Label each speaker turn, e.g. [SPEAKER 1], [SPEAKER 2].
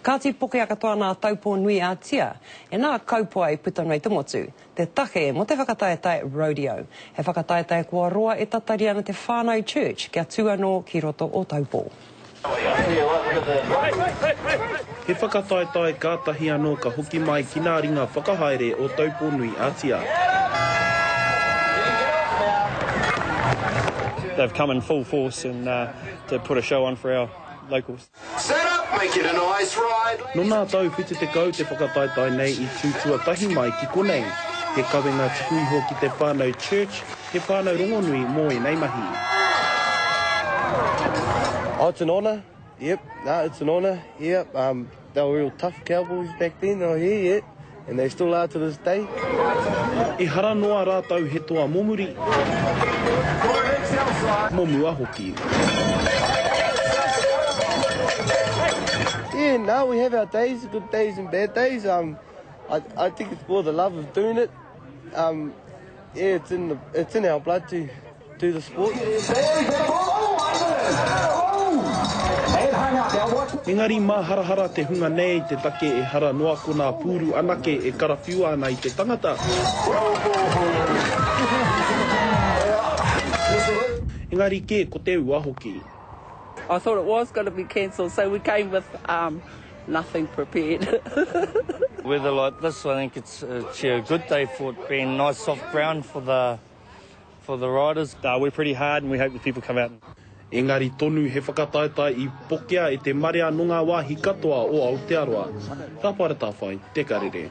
[SPEAKER 1] Ka ti poke katoa nā taupō nui a tia, e nā kaupua I Putanui Tumotu, te take mo te whakataetae rodeo. He whakataetae kua roa e tatari ana te whānau church kia tuanō ki roto o taupō.
[SPEAKER 2] He whakataetae kātahi anō ka hoki mai ki nā ringa whakahaere o taupō nui a tia.
[SPEAKER 3] They've come in full force and to put a show on for our locals.
[SPEAKER 4] Set up, make it a nice ride.
[SPEAKER 2] No nā tau whiti te kau te whakataetae nei I tūtuatahi mai ki konei. He kawenga tukuiho ki te whānau church, he whānau rongonui mō I nei mahi.
[SPEAKER 5] Oh, it's an honour. Yep, no, it's an honour. Yep, they were real tough cowboys back then, I hear, yeah. And they still are to this day.
[SPEAKER 2] E hara noa rātau he toa momuri. Momua hoki.
[SPEAKER 5] Yeah, no, we have our days, good days and bad days. I think it's more the love of doing it. Yeah, it's in our blood to do the sport.
[SPEAKER 2] Engari mā harahara te hunga nei te take e hara noa ko nā pūru anake e karawhiua ana I te tangata. Engari ke ko te ua hoki.
[SPEAKER 6] I thought it was going to be cancelled, so we came with nothing prepared.
[SPEAKER 7] Weather like this, I think it's a good day for it being nice soft ground for the riders.
[SPEAKER 3] We're pretty hard and we hope that people come out.
[SPEAKER 2] Engari tonu he whakataetae I pokea e te marea nunga wāhi katoa o Aotearoa. Ka parata whai, te karere.